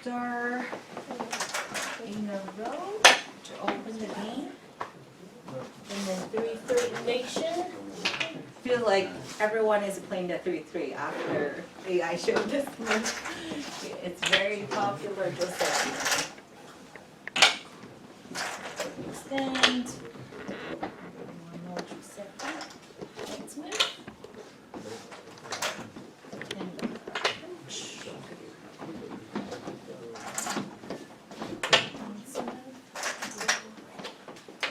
star in a row to open the game. And then 3-3 invasion. Feel like everyone is playing the 3-3 after AI showed this move. It's very popular just like extend. One more to set that. Next move. And approach.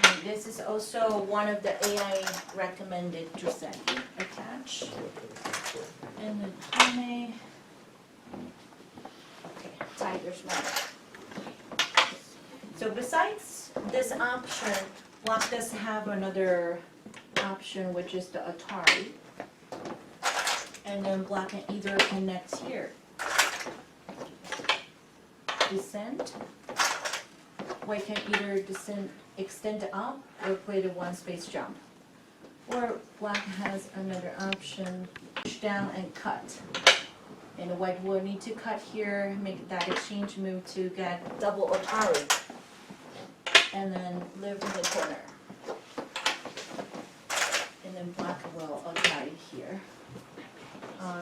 And this is also one of the AI recommended Joseki. Attach. And then Hane. Okay, tiger's mouth. So besides this option, Black does have another option, which is the Atari. And then Black can either connect here, descend. White can either descend, extend up, or play the one space jump. Or Black has another option, push down and cut. And White will need to cut here, make that exchange move to get double Atari. And then live in the corner. And then Black will Atari here.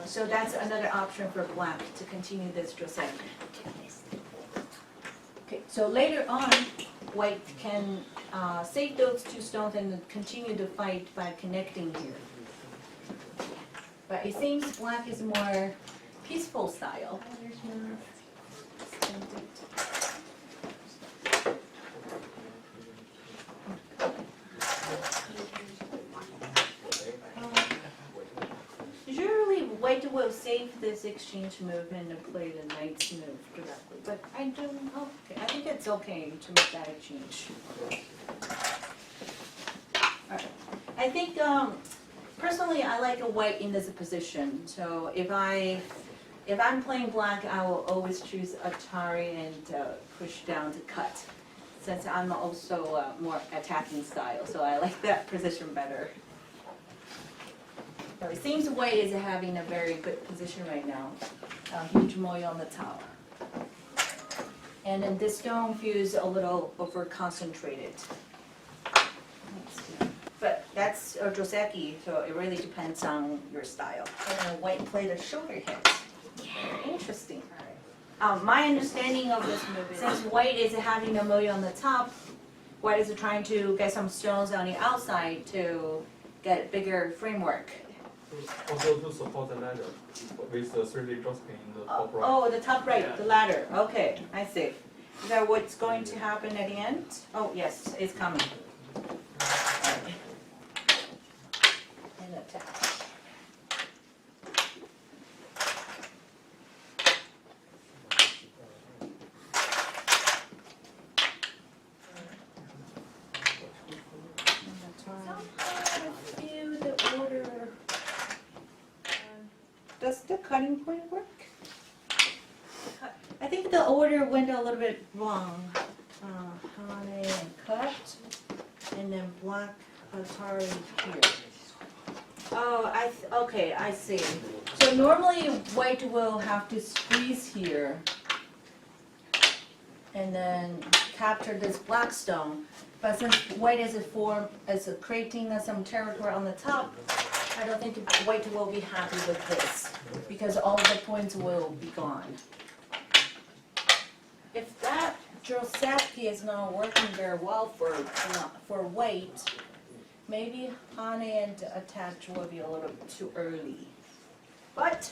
So that's another option for Black to continue this Joseki. Okay, so later on, White can save those two stones and then continue the fight by connecting here. But it seems Black is more peaceful style. Usually White will save this exchange move and play the knight's move directly, but I don't know. Okay, I think it's okay to make that exchange. Alright. I think personally I like a White in this position. So if I'm playing Black, I will always choose Atari and push down to cut. Since I'm also more attacking style, so I like that position better. So it seems White is having a very good position right now. Huge moyo on the top. And then this stone feels a little over concentrated. But that's a Joseki, so it really depends on your style. And then White played a shorter hit. Very interesting. My understanding of this move is, since White is having a moyo on the top, White is trying to get some stones on the outside to get bigger framework. Also to support the ladder with the 3D joystick in the top right. Oh, the top right, the ladder. Okay, I see. Is that what's going to happen at the end? Oh, yes, it's coming. Right. And attack. Does the cutting point work? I think the order went a little bit wrong. Hane and cut, and then Black Atari here. Oh, okay, I see. So normally White will have to squeeze here, and then capture this Black stone. But since White is creating some territory on the top, I don't think White will be happy with this, because all the points will be gone. If that Joseki is not working very well for White, maybe Hane and attach will be a little bit too early. But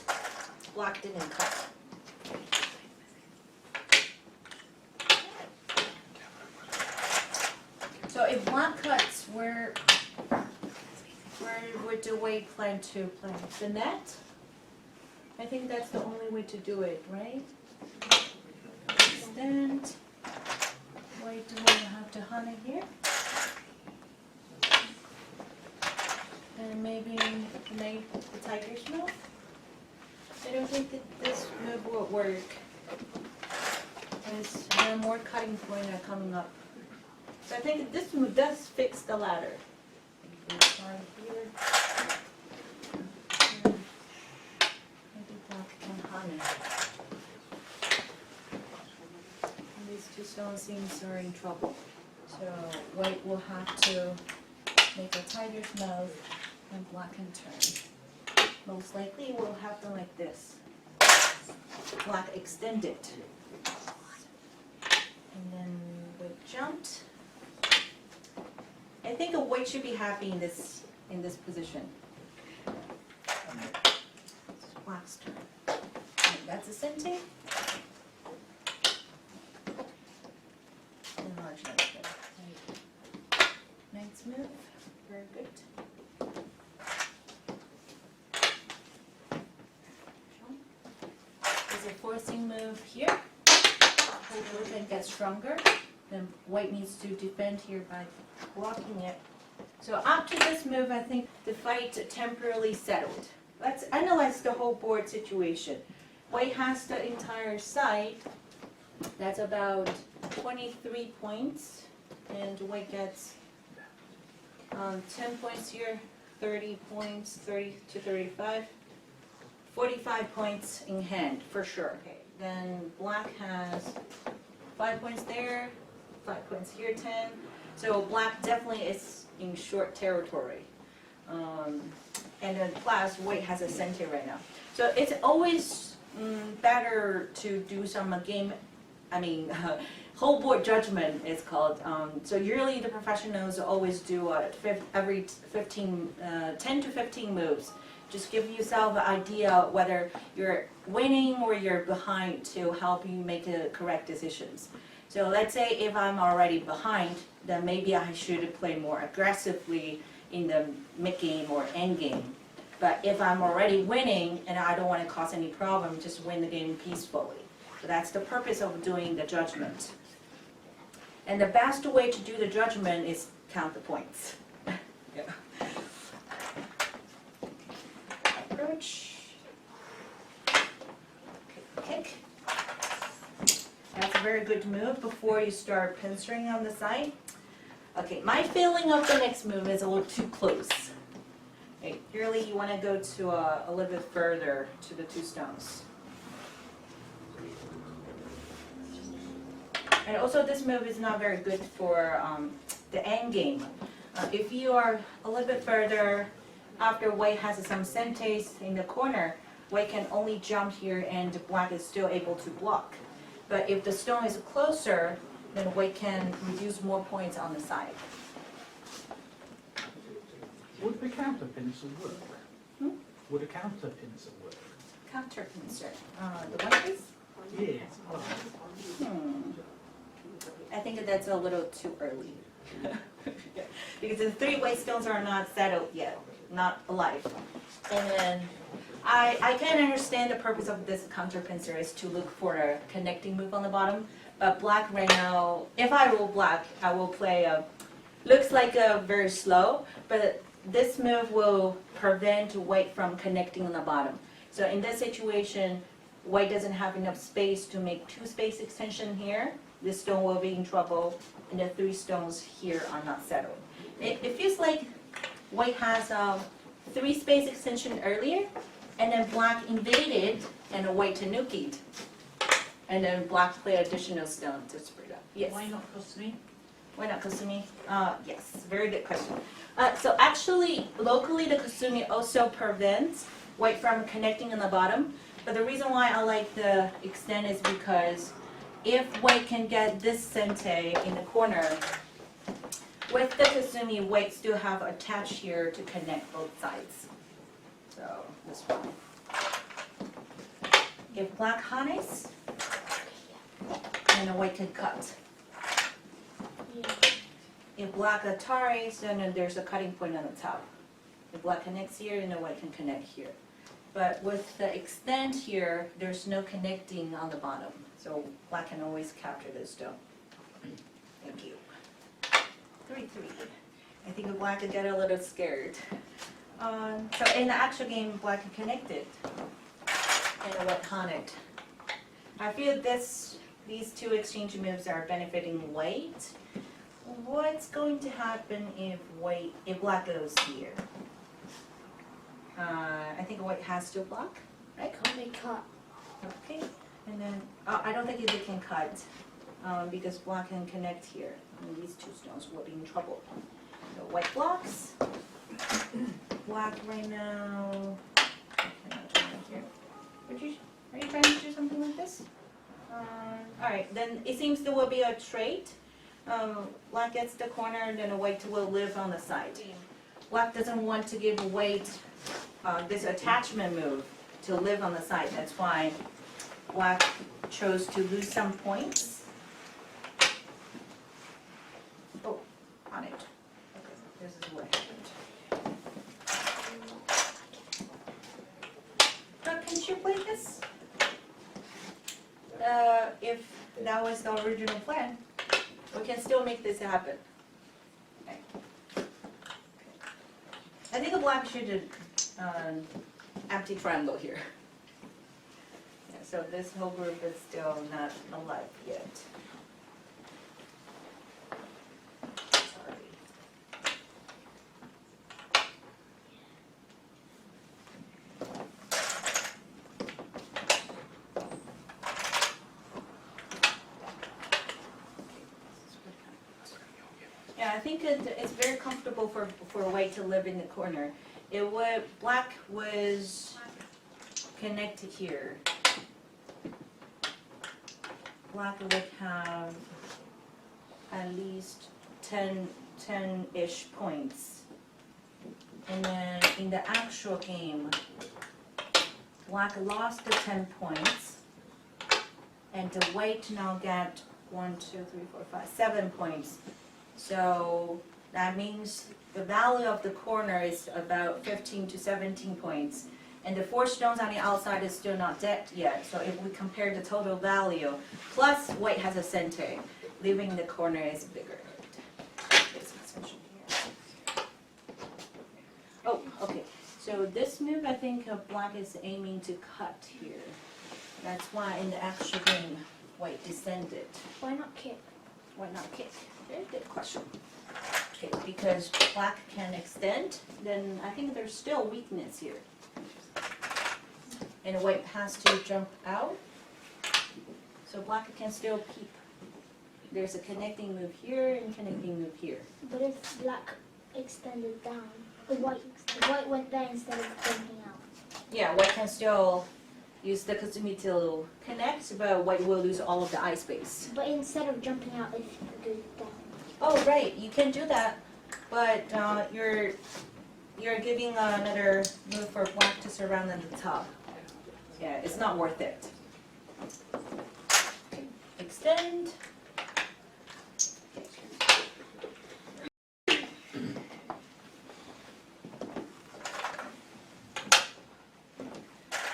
Black didn't cut. So if Black cuts, where would the White plan to play? The net? I think that's the only way to do it, right? Extend. White will have to Hane here. And maybe make the tiger's move. I don't think that this move will work. There's more cutting points are coming up. So I think this move does fix the ladder. Here. Maybe Black can Hane. stone seems are in trouble. So white will have to make a tighter move and black can turn. Most likely we'll have them like this. Black extend it. And then white jumped. I think a white should be happy in this position. Black's turn. And that's a sente. Enlarge that a bit. Nice move. Very good. There's a forcing move here. Hold and get stronger. Then white needs to defend here by blocking it. So after this move, I think the fight temporarily settled. Let's analyze the whole board situation. White has the entire side. That's about 23 points. And white gets 10 points here, 30 points, 30 to 35. 45 points in hand, for sure. Okay. Then black has 5 points there, 5 points here, 10. So black definitely is in short territory. And then plus white has a sente right now. So it's always better to do some game, whole board judgment is called. So usually the professionals always do every 10 to 15 moves. Just give yourself an idea whether you're winning or you're behind to help you make the correct decisions. So let's say if I'm already behind, then maybe I should play more aggressively in the mid-game or end-game. But if I'm already winning and I don't want to cause any problem, just win the game peacefully. So that's the purpose of doing the judgment. And the best way to do the judgment is count the points. Yeah. Approach. Kick. That's a very good move before you start pinstring on the side. Okay, my feeling of the next move is a little too close. Okay, really you want to go to a little bit further to the two stones. And also this move is not very good for the end game. If you are a little bit further, after white has some sentes in the corner, white can only jump here and black is still able to block. But if the stone is closer, then white can reduce more points on the side. Would the counter pincer work? Would a counter pincer work? Counter pincer. The one piece? Yeah. I think that's a little too early. Because the three white stones are not settled yet, not alive. And then I can understand the purpose of this counter pincer is to look for a connecting move on the bottom. But black right now, if I roll black, I will play looks like a very slow, but this move will prevent white from connecting on the bottom. So in this situation, white doesn't have enough space to make two space extension here. This stone will be in trouble, and the three stones here are not settled. It feels like white has 3 space extension earlier, and then black invaded and white tanuki'd. And then black play additional stone to spread up. Yes. Why not Kusumi? Why not Kusumi? Yes, very good question. So actually, locally, the Kusumi also prevents white from connecting on the bottom. But the reason why I like the extend is because if white can get this sente in the corner, with the Kusumi, white still have attached here to connect both sides. So this one. If black harness, and the white can cut. If black Ataris, then there's a cutting point on the top. If black connects here, then the white can connect here. But with the extend here, there's no connecting on the bottom. So black can always capture this stone. Thank you. 3-3. I think black could get a little scared. So in the actual game, black can connect it. And the white connect. I feel these two exchange moves are benefiting white. What's going to happen if black goes here? I think white has to block, right? Can't they cut? Okay, and then I don't think they can cut. because black can connect here. And these two stones will be in trouble. So white blocks. Black right now. Are you trying to do something like this? Alright, then it seems there will be a trait. Black gets the corner, then a white will live on the side. Black doesn't want to give white this attachment move to live on the side. That's why black chose to lose some points. Oh, on it. Okay, this is what happened. Can you play this? If that was the original plan, we can still make this happen. Okay. I think the black should empty triangle here. Yeah, so this whole group is still not alive yet. Sorry. Yeah, I think it's very comfortable for white to live in the corner. Black was connected here. Black would have at least 10-ish points. And then in the actual game, black lost the 10 points. And the white now get 7 points. So that means the value of the corner is about 15 to 17 points. And the 4 stones on the outside is still not dead yet. So if we compare the total value, plus white has a center, leaving the corner is bigger. Oh, okay. So this move, I think black is aiming to cut here. That's why in the actual game, white descended. Why not kick? Why not kick? Very good question. Okay, because black can extend, then I think there's still weakness here. And white has to jump out. So black can still keep. There's a connecting move here and connecting move here. But if black extended down, the white went there instead of jumping out. Yeah, white can still use the Kazumi to connect, but white will lose all of the eye space. But instead of jumping out, if you go down. Oh, right, you can do that, but you're giving another move for black to surround at the top. Yeah, it's not worth it. Extend.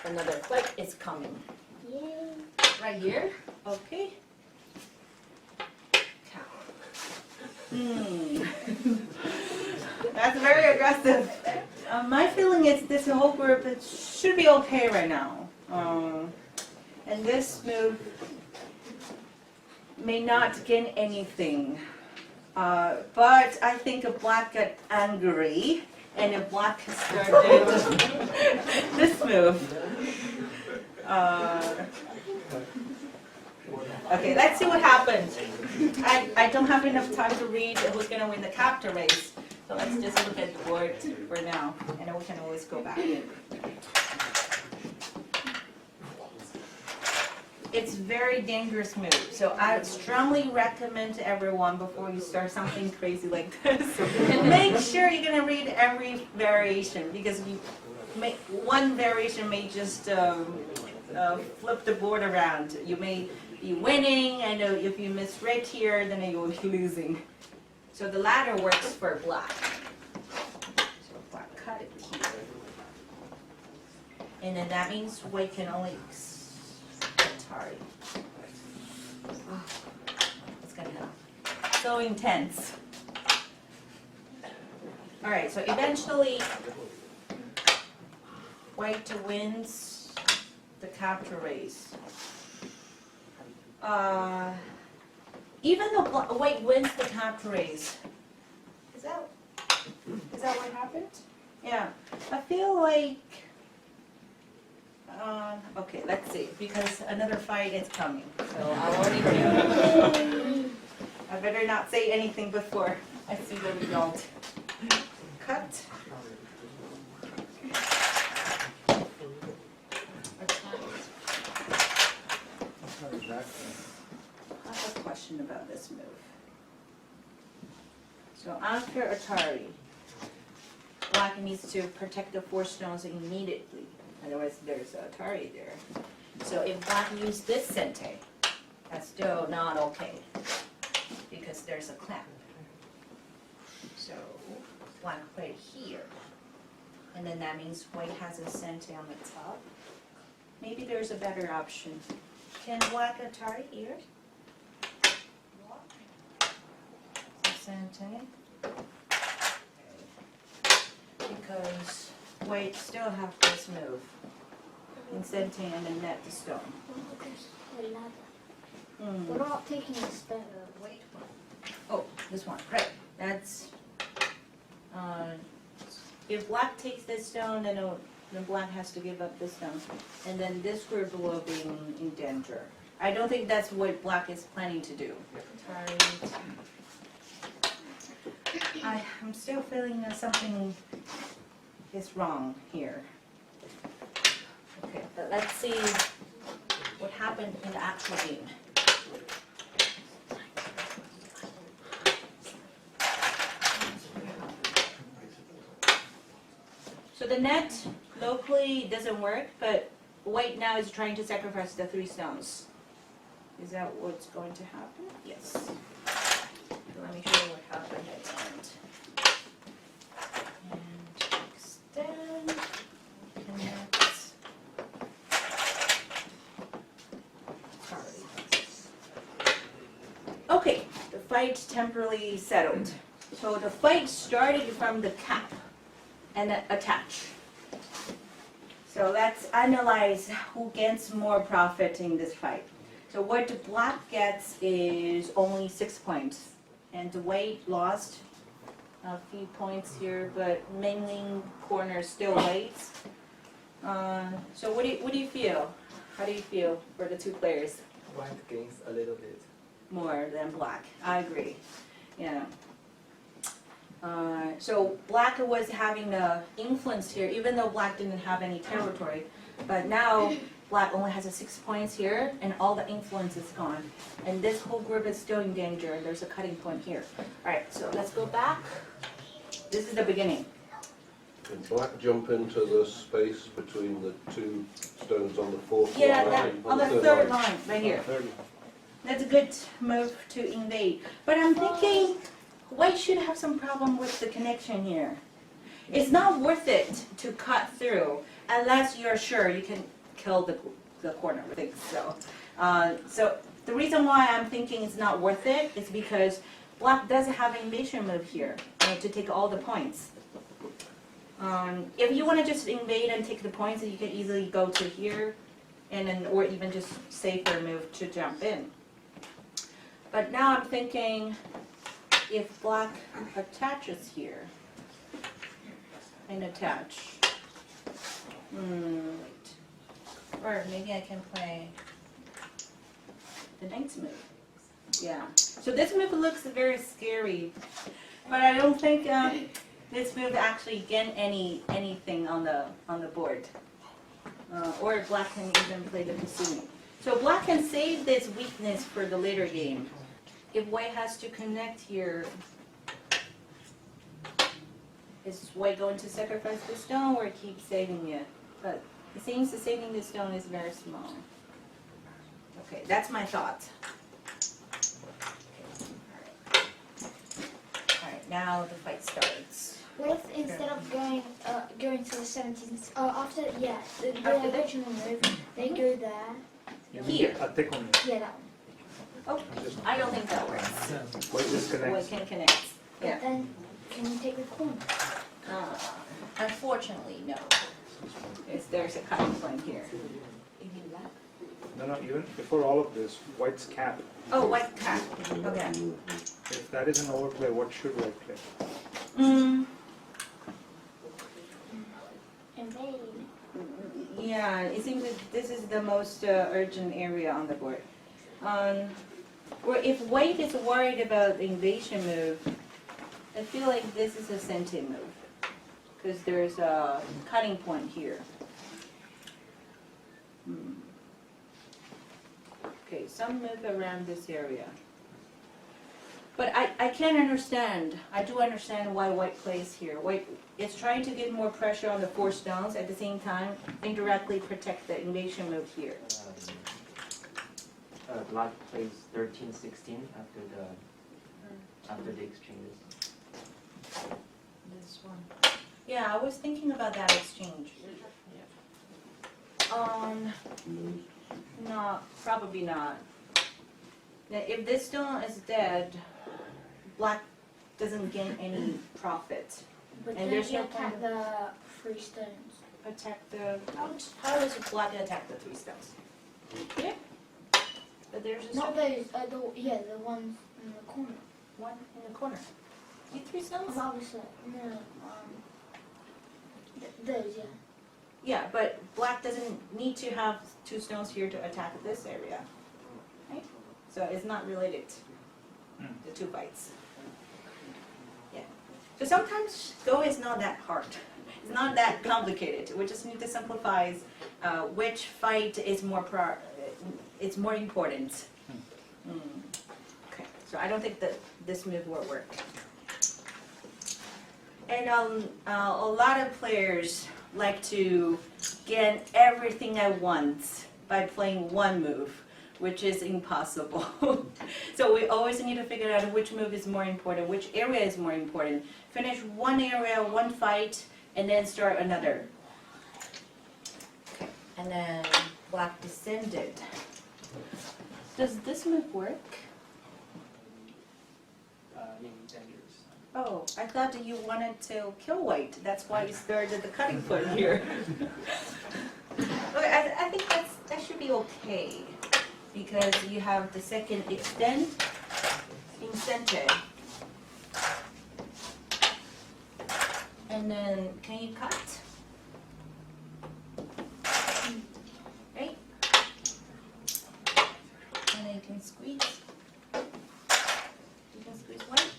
Another fight is coming. Yay. Right here, okay. Cow. That's very aggressive. My feeling is this whole group, it should be okay right now. And this move may not gain anything. But I think if black got angry, and if black started this move. Okay, let's see what happens. I don't have enough time to read who's going to win the capture race. So let's just look at the board for now, and then we can always go back. It's very dangerous move, so I would strongly recommend to everyone before you start something crazy like this, make sure you're going to read every variation, because one variation may just flip the board around. You may be winning, and if you misread here, then you will be losing. So the ladder works for black. So black cut it here. And then that means white can only sorry. Oh, what's gonna happen? So intense. Alright, so eventually white wins the capture race. Even though white wins the capture race, is that what happened? Yeah, I feel like Okay, let's see, because another fight is coming, so I'll only do. I better not say anything before I see the result. Cut. I have a question about this move. So after Atari, Black needs to protect the 4 stones immediately. Otherwise, there's Atari there. So if Black used this sente, that's still not okay because there's a clamp. So Black played here, and then that means White has a sente on the top. Maybe there's a better option. Can Black Atari here? Sente. Because White still have this move. In sente and then net the stone. We're not taking a stone. Wait one. Oh, this one, right. That's if Black takes this stone, then Black has to give up this stone. And then this group will be in danger. I don't think that's what Black is planning to do. I'm still feeling that something is wrong here. Okay, but let's see what happened in the actual game. So the net locally doesn't work, but White now is trying to sacrifice the 3 stones. Is that what's going to happen? Yes. Let me show you what happened at the end. And extend, connect. Sorry. Okay, the fight temporarily settled. So the fight started from the cap and then attach. So let's analyze who gets more profit in this fight. So what the Black gets is only 6 points. And the White lost a few points here, but mainly corner still White's. So what do you feel? How do you feel for the 2 players? White gains a little bit. More than Black. I agree. Yeah. So Black was having the influence here, even though Black didn't have any territory. But now Black only has a 6 points here, and all the influence is gone. And this whole group is still in danger. There's a cutting point here. All right, so let's go back. This is the beginning. Can Black jump into the space between the 2 stones on the 4th Yeah, line? that, on the third line, right here. That's a good move to invade. But I'm thinking White should have some problem with the connection here. It's not worth it to cut through unless you're sure you can kill the corner with it. So the reason why I'm thinking it's not worth it is because Black does have an invasion move here to take all the points. If you want to just invade and take the points, you can easily go to here, and then or even just safer move to jump in. But now I'm thinking if Black attaches here and attach, wait. Or maybe I can play the knight's move. Yeah. So this move looks very scary, but I don't think this move actually gain anything on the board. Or Black can even play the Kasumi. So Black can save this weakness for the later game. If White has to connect here, is White going to sacrifice the stone or keep saving it? But it seems the saving the stone is very small. Okay, that's my thought. Alright, now the fight starts. What if instead of going to the 17th, after the After original move, they go there? Here. Yeah, that one. Oh, I don't think that works. White disconnects. White can connect. But Yeah. then, can you take the corner? Unfortunately, no. There's a cutting point here. No, even before all of this, White's cap. Oh, White cat. Okay. If that is an overplay, what should White play? Invade. Yeah, it seems that this is the most urgent area on the board. Or if white is worried about the invasion move, I feel like this is a sentient move. Because there's a cutting point here. Okay, some move around this area. But I can understand, I do understand why white plays here. White is trying to get more pressure on the 4 stones, at the same time indirectly protect the invasion move here. Black plays 13-16 after the exchanges. This one. Yeah, I was thinking about that exchange. No, probably not. Now, if this stone is dead, black doesn't gain any profit. But And then there's you no attack point the 3 stones. Attack the, how does black attack the 3 stones? Yeah. But there's a Not stone, those, the ones in the corner. one in the corner. You 3 stones? Obviously, no, those, yeah. Yeah, but black doesn't need to have 2 stones here to attack this area, right? So it's not related, the 2 fights. Yeah. So sometimes Go is not that hard. It's not that complicated. We just need to simplify which fight is more it's more important. Okay. So I don't think that this move will work. And a lot of players like to get everything at once by playing one move, which is impossible. So we always need to figure out which move is more important, which area is more important. Finish one area, one fight, and then start another. Okay. And then black descended. Does this move work? Dangerous. Oh, I thought that you wanted to kill white. That's why you started the cutting point here. Okay, I think that should be okay. Because you have the second extend in center. And then, can you cut? Right? And then you can squeeze. You can squeeze white.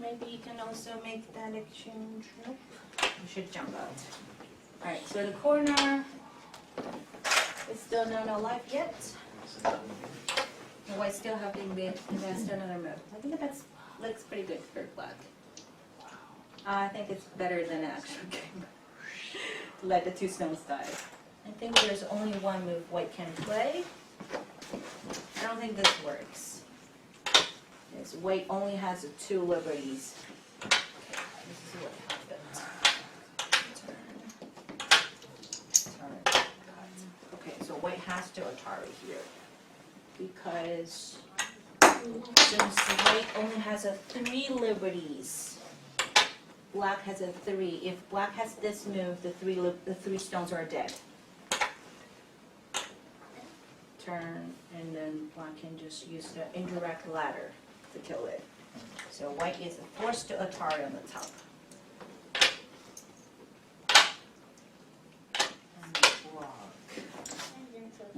Maybe you can also make that exchange. Nope. You should jump out. Alright, so the corner is still not alive yet. And white still have to invest another move. I think that looks pretty good for black. I think it's better than an actual game. To let the 2 stones die. I think there's only one move white can play. I don't think this works. This white only has 2 liberties. Okay, this is what happened. Turn, cut. Okay, so white has to Atari here. Because since white only has 3 liberties, black has 3. If black has this move, the 3 stones are dead. Turn, and then black can just use the indirect ladder to kill it. So white is forced to Atari on the top. And block.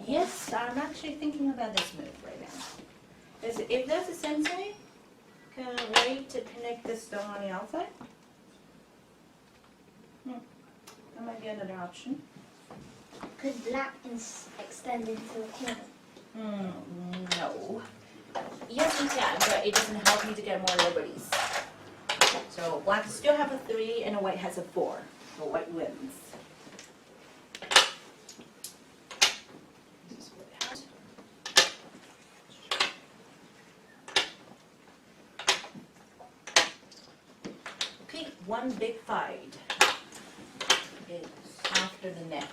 Yes, I'm actually thinking about this move right now. If that's a sensei, can I wait to connect the stone on the outside? That might be another option. Could black extend into the corner? No. Yes, you can, but it doesn't help me to get more liberties. So black still have 3 and white has 4. So white wins. This is what it has. Okay, one big fight. It's after the net.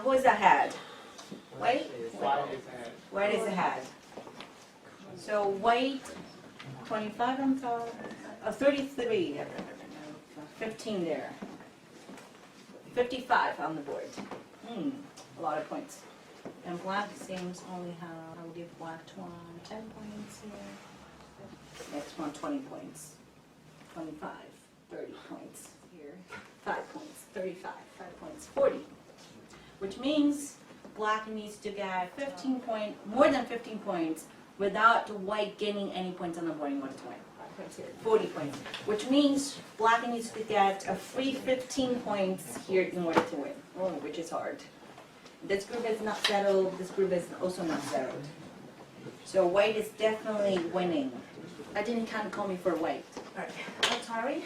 Who is ahead? White? White is ahead. So white, 25 on top, 33, 15 there. 55 on the board. A lot of points. And black seems only have, I will give black black 10 points here. Next one, 20 points. 25, 30 points here. 5 points, 35, 5 points, 40. Which means black needs to get more than 15 points without white gaining any points on the board in order to win. 40 points. Which means black needs to get a free 15 points here in order to win, which is hard. This group is not settled, this group is also not settled. So white is definitely winning. I didn't count call me for white. Alright, I'm sorry.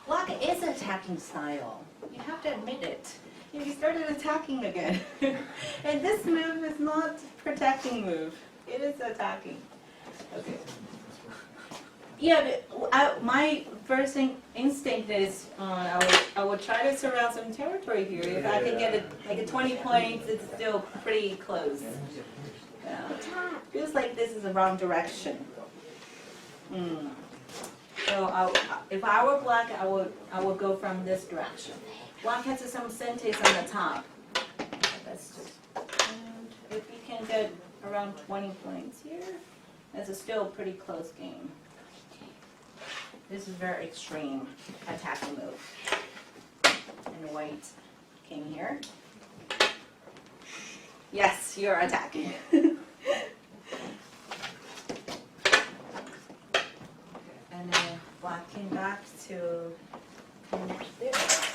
Black is attacking style. You have to admit it. He started attacking again. And this move is not protecting move. It is attacking. Okay. Yeah, but my first instinct is I would try to surround some territory here. If I can get a 20 points, it's still pretty close. Feels like this is the wrong direction. So if I were black, I would go from this direction. Black has some centes on the top. That's just, and if you can get around 20 points here, that's still a pretty close game. This is very extreme attacking move. And white came here. Yes, you're attacking. And then black came back to connect this.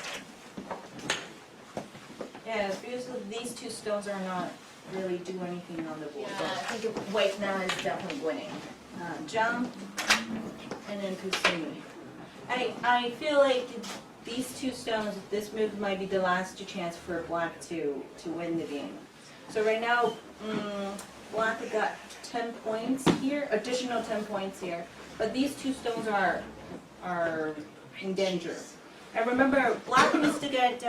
Yeah, it feels like these two stones are not really do anything on the board. Yeah, I think white now is definitely winning. Jump, and then Kusumi. I feel like these two stones, this move might be the last chance for black to win the game. So right now, black got 10 points here, additional 10 points here. But these two stones are in danger. And remember, black needs to get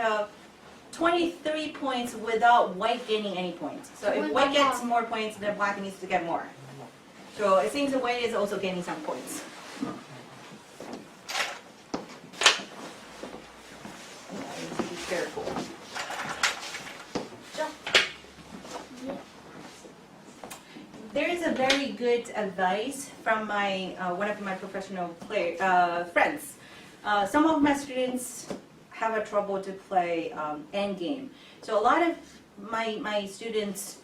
23 points without white gaining any points. So if white gets more points, then black needs to get more. So it seems the white is also gaining some points. Be careful. Jump. There is a very good advice from my one of my professional friends. Some of my students have a trouble to play endgame. So a lot of my students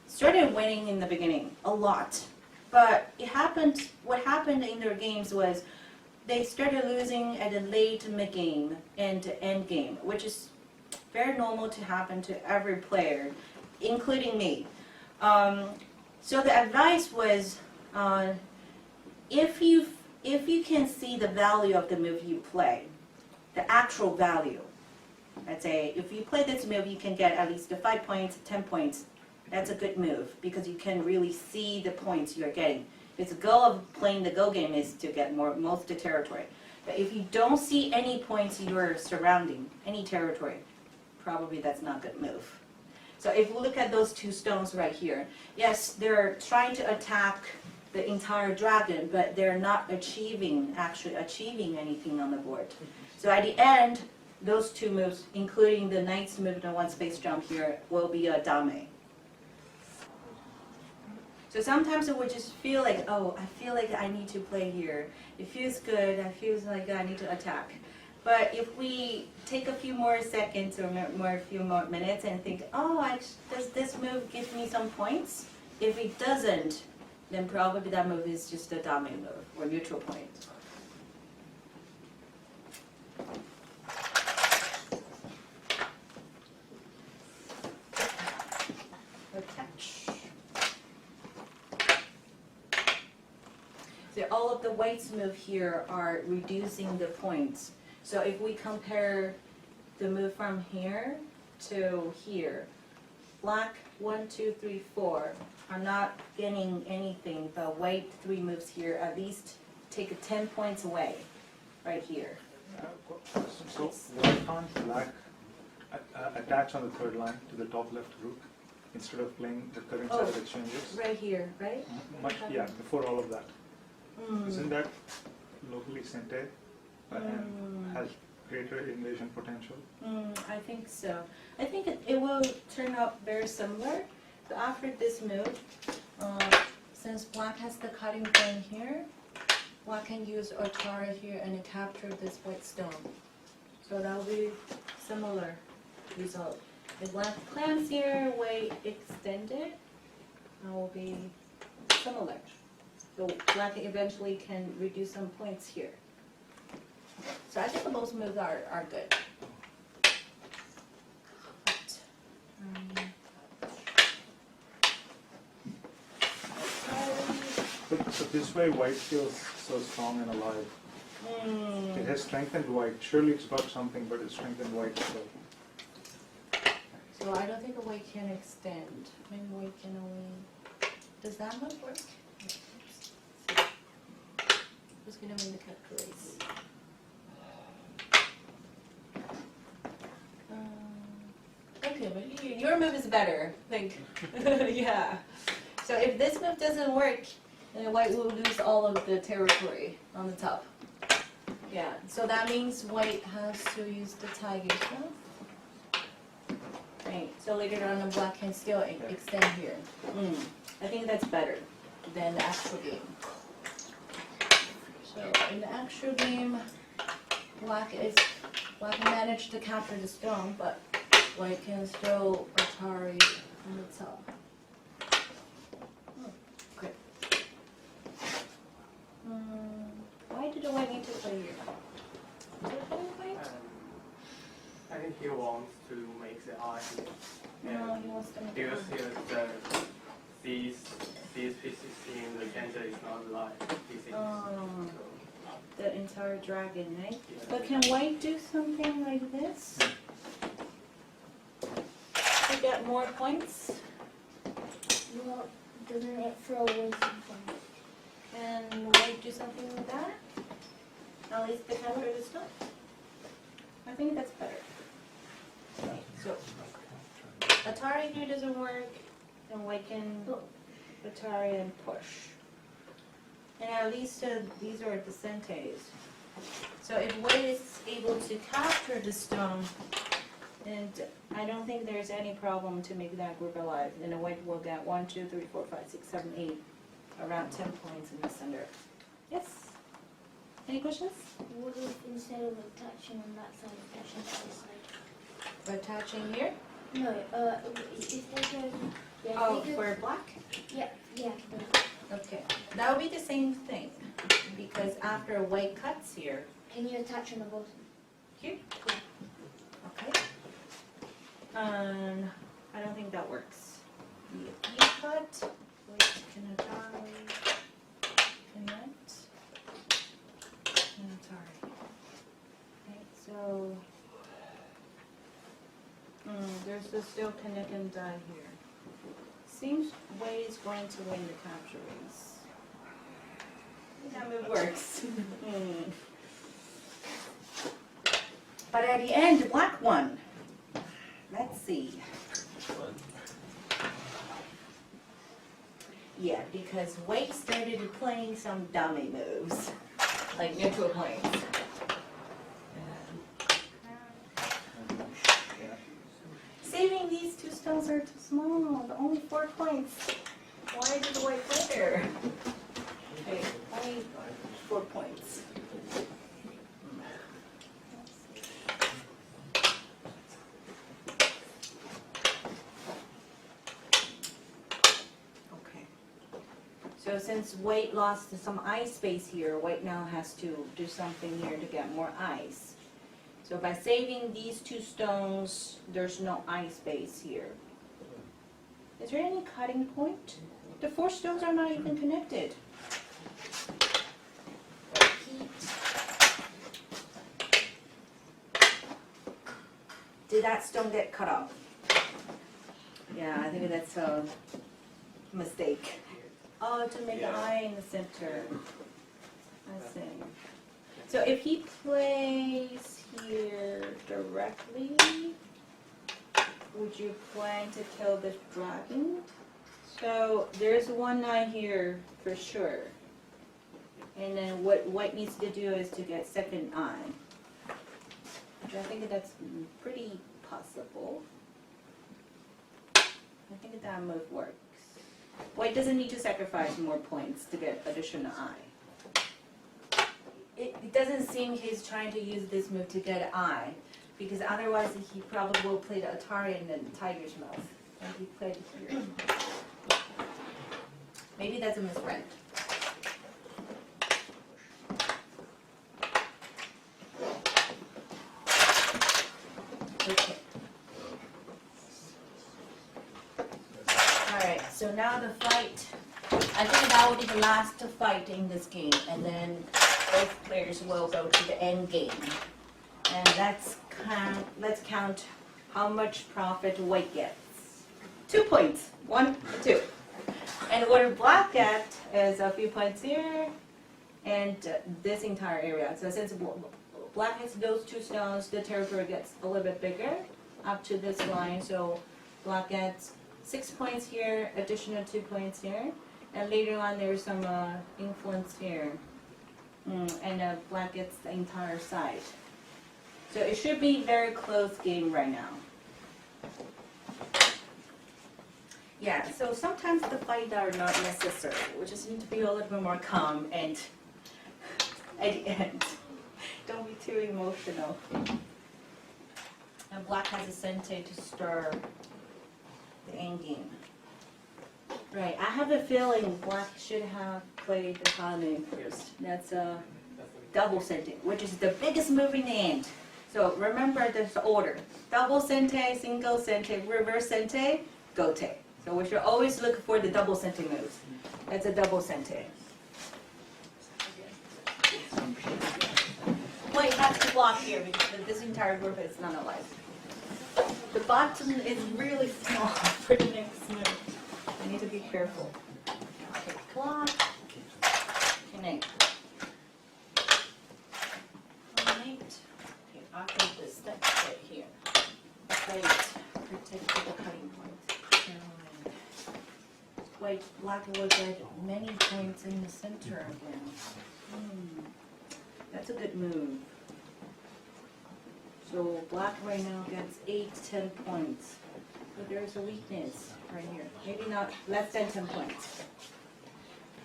started winning in the beginning, a lot. But what happened in their games was they started losing at the late mid-game and end game, which is very normal to happen to every player, including me. So the advice was, if you can see the value of the move you play, the actual value, let's say if you play this move, you can get at least 5 points, 10 points. That's a good move because you can really see the points you're getting. Because the goal of playing the Go game is to get most of the territory. But if you don't see any points you're surrounding, any territory, probably that's not a good move. So if we look at those two stones right here, yes, they're trying to attack the entire dragon, but they're not actually achieving anything on the board. So at the end, those two moves, including the knight's move and one space jump here, will be a dame. So sometimes it would just feel like, oh, I feel like I need to play here. It feels good, I feel like I need to attack. But if we take a few more seconds or a few more minutes and think, oh, does this move give me some points? If it doesn't, then probably that move is just a dame move or neutral point. So all of the whites move here are reducing the points. So if we compare the move from here to here, black 1, 2, 3, 4 are not getting anything, but white 3 moves here at least take 10 points away, right here. So why can't black attach on the third line to the top left rook instead of playing the current set of exchanges? Right here, right? Yeah, before all of that. Isn't that locally centered and has greater invasion potential? I think so. I think it will turn out very similar. So after this move, Since black has the cutting point here, black can use Otara here and capture this white stone. So that will be similar result. If black clamps here, white extended, that will be similar. So black eventually can reduce some points here. So I think both moves are good. But, So this way white feels so strong and alive. It has strengthened white. Surely it's got something, but it's strengthened white. So I don't think a white can extend. Maybe white can only. Does that move work? Who's gonna win the cut race? Okay, but your move is better. Like, yeah. So if this move doesn't work, then white will lose all of the territory on the top. Yeah. So that means white has to use the tiger's move. Right, so later on the black can still extend here. I think that's better than the actual game. So in the actual game, black managed to capture the stone, but white can still Atari on the top. Okay. Why did the white need to play here? Is it a white? I think he wants to make the eye. No, he wants to make Because it. these pieces in the center is not live. the entire dragon, right? Yeah. But can white do something like this? To get more points? Well, doesn't it throw away some points? Can white do something like that? At least to counter the stuff? I think that's better. So, Atari here doesn't work, and white can Atari and push. And at least these are the centes. So if white is able to capture the stone, and I don't think there's any problem to make that group alive. And the white will get 1, 2, 3, 4, 5, 6, 7, 8, around 10 points in the center. Yes? Any questions? What if instead of attaching on that side, attaching on this side? Attaching here? No, if they go, yeah, Oh, if they go, for black? yeah, Okay, that would be the same thing, because after white cuts here, can you attach on the bottom? here, okay? I don't think that works. The E cut, white can Atari, connect, and Atari. Okay, so, There's a still connect and die here. Seems white is going to win the capture race. That move works. But at the end, black won. Let's see. Yeah, because white started playing some dummy moves, like neutral points. Saving these two stones are too small, only 4 points. Why did white play there? Okay, only 4 points. Okay. So since white lost some ice space here, white now has to do something here to get more ice. So by saving these 2 stones, there's no ice space here. Is there any cutting point? The 4 stones are not even connected. Did that stone get cut off? Yeah, I think that's a mistake. Oh, to make an eye in the center. I see. So if he plays here directly, would you plan to kill this dragon? So there's one eye here for sure. And then what white needs to do is to get second eye. I think that's pretty possible. I think that move works. White doesn't need to sacrifice more points to get additional eye. It doesn't seem he's trying to use this move to get eye, because otherwise he probably will play the Atari and then Tiger's Mouth. And he played here. Maybe that's a misread. Okay. Alright, so now the fight. I think that will be the last fight in this game, and then both players will go to the end game. And let's count how much profit white gets. 2 points. 1, 2. And what black gets is a few points here, and this entire area. So since black hits those 2 stones, the territory gets a little bit bigger up to this line. So black gets 6 points here, additional 2 points here, and later on there's some influence here, and black gets the entire side. So it should be a very close game right now. Yeah, so sometimes the fights are not necessary. We just need to be a little bit more calm and at the end, don't be too emotional. And black has a sente to stir the end game. Right, I have a feeling black should have played the Hane first. That's a double sente, which is the biggest move in the end. So remember this order. Double sente, single sente, reverse sente, gote. So we should always look for the double sente moves. That's a double sente. White has to block here because this entire group is none alive. The bottom is really small for the next move. I need to be careful. Okay, block. Connect. Connect. Okay, I'll put this step right here. Right. Protect the cutting point. White, black will get many points in the center again. That's a good move. So black right now gets 8, 10 points. But there's a weakness right here. Maybe not less than 10 points.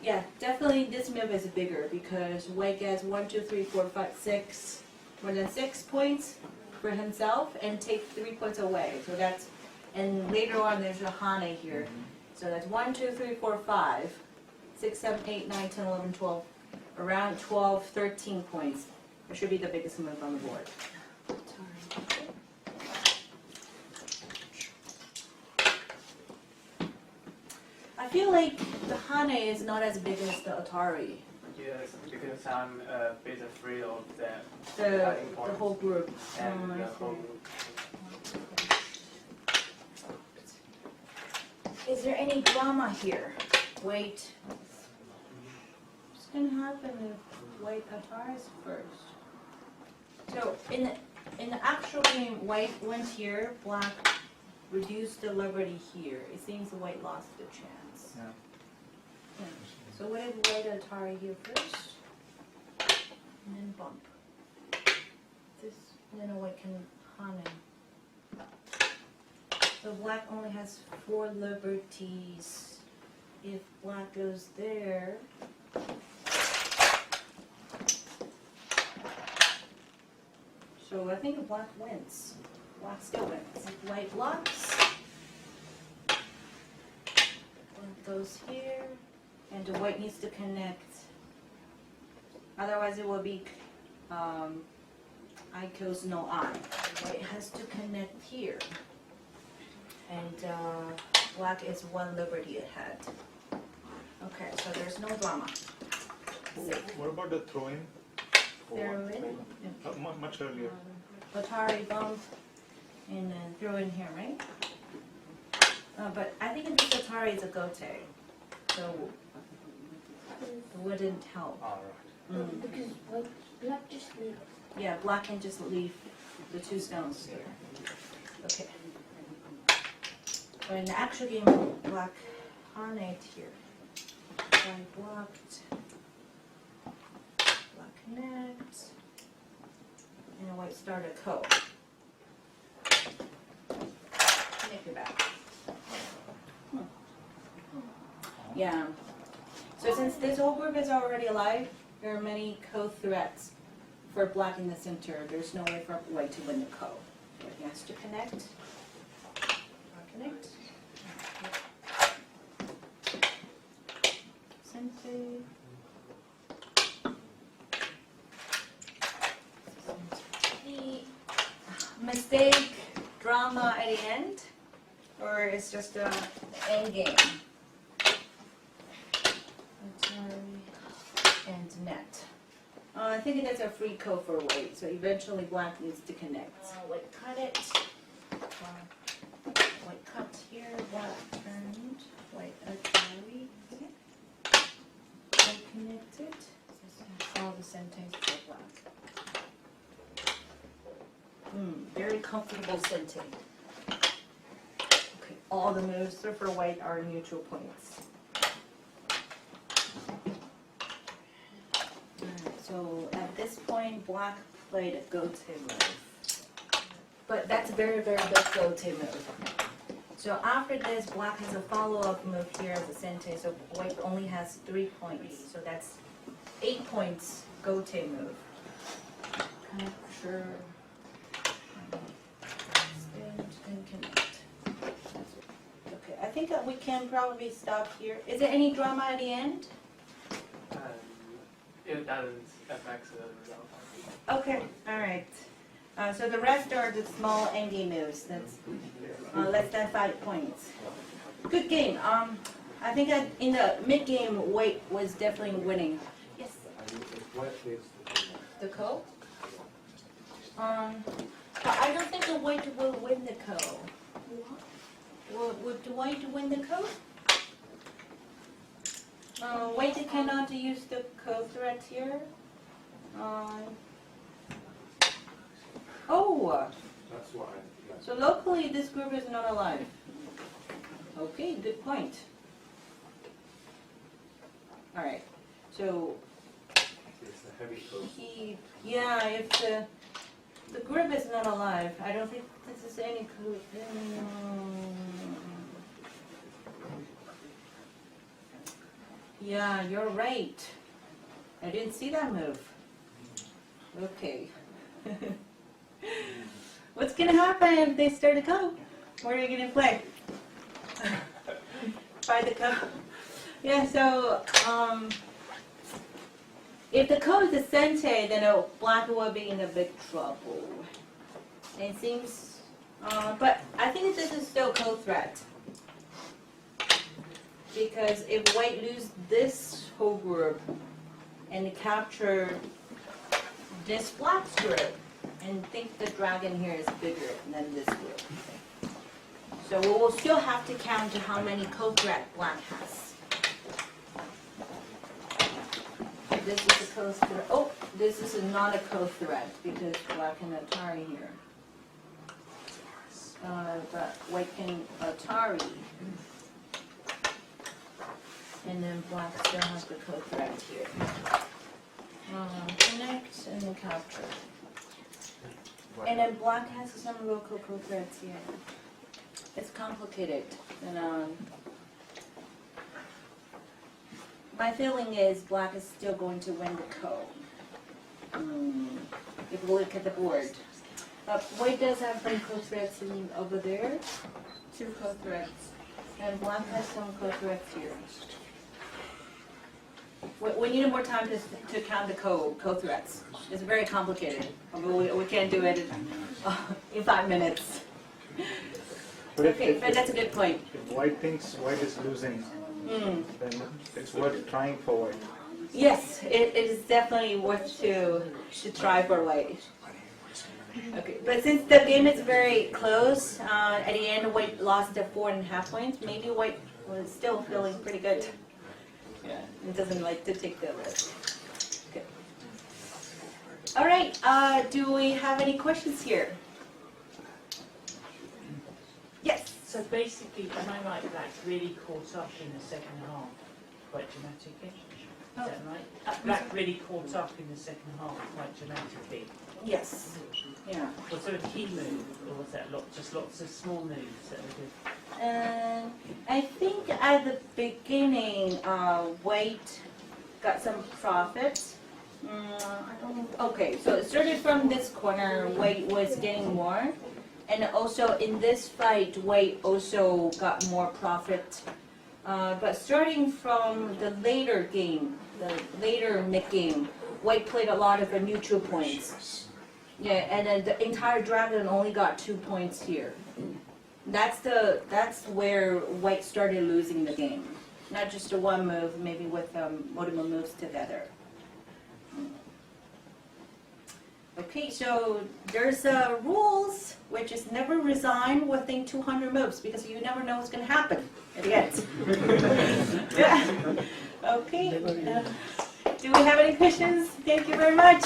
Yeah, definitely this move is bigger because white gets 1, 2, 3, 4, 5, 6, more than 6 points for himself and take 3 points away. So that's, and later on there's a Hane here. So that's 1, 2, 3, 4, 5, 6, 7, 8, 9, 10, 11, 12, around 12, 13 points. It should be the biggest move on the board. I feel like the Hane is not as big as the Atari. Yes, because I'm a bit afraid of that. The whole group. And I the see. whole group. Is there any drama here? Wait. What's gonna happen if white Ataris first? So in the actual game, white went here, black reduced the liberty here. It seems white lost the chance. Yeah. Yeah. So what if white Atari here first? And then bump. This, then white can Hane. So black only has 4 liberties. If black goes there, so I think black wins. Black still wins. If white blocks, black goes here, and the white needs to connect. Otherwise, it will be I kills no I. White has to connect here. And black is 1 liberty ahead. Okay, so there's no drama. What about the throw-in? Throw in, Much earlier. Atari bump, and then throw in here, right? But I think this Atari is a gote, so it wouldn't help. All right. Because white, black just leave. Yeah, black can just leave the 2 stones here. Okay. But in the actual game, black Hane here. White blocked. Black connect. and white start a ko. Connect your back. Yeah. So since this whole group is already alive, there are many ko threats for black in the center. There's no way for white to win the ko. He has to connect. Connect. Sente. Any mistake, drama at the end, or it's just an end game? And net. I think that's a free ko for white, so eventually black needs to connect. White cut it. White cut here, black turned, white atari. White connected. All the sentence for black. Very comfortable sentence. Okay, all the moves for white are neutral points. So at this point, black played a go-to move. But that's a very, very good go-to move. So after this, black has a follow-up move here as a sentence, so white only has 3 points. So that's 8 points go-to move. Capture, extend, and connect. Okay, I think that we can probably stop here. Is there any drama at the end? It doesn't affect the result. Okay, all right. So the rest are the small endgame moves. That's less than 5 points. Good game. I think in the mid game, white was definitely winning. Yes. The ko? I don't think the white will win the ko. Would the white win the ko? White cannot use the ko threat here. That's why. So locally this group is not alive. Okay, good point. Alright, so It's the heavy coast. if the group is not alive, I don't think this is any clue. Yeah, you're right. I didn't see that move. Okay. What's gonna happen if they start to go? What are you gonna play? By the ko. Yeah, so if the ko is the sente, then black will be in a big trouble. And it seems, but I think this is still ko threat. Because if white lose this whole group and capture this black's group, and think the dragon here is bigger than this group. So we will still have to count how many ko threat black has. This is a ko threat. Oh, this is not a ko threat because black can Atari here. But white can Atari. And then black still has the ko threat here. Connect and then capture. And then black has some local ko threats here. It's complicated. And my feeling is black is still going to win the ko. If we look at the board. White does have some ko threats over there. 2 ko threats. And black has some ko threats here. We need more time to count the ko threats. It's very complicated. We can't do it in 5 minutes. Okay, but that's a good point. If white thinks white is losing, then it's worth trying for white. Yes, it is definitely worth to try for white. Okay, but since the game is very close, at the end white lost the 4.5 points. Maybe white was still feeling pretty good. Yeah, it doesn't like to take the risk. Okay. All right. Do we have any questions here? Yes. So basically, am I right, Black really caught up in the second half, quite dramatically? Is that right? Black really caught up in the second half quite dramatically. Yes. Yeah. Was there a key move, or was that just lots of small moves that we did? I think at the beginning, White got some profit. Okay, so it started from this corner, White was getting more. And also in this fight, White also got more profit. But starting from the later game, the later mid-game, White played a lot of the neutral points. Yeah, and then the entire dragon only got 2 points here. That's where White started losing the game. Not just a one move, maybe with multiple moves together. Okay, so there's rules, which is never resign within 200 moves, because you never know what's going to happen at the end. Yeah. Okay. Do we have any questions? Thank you very much.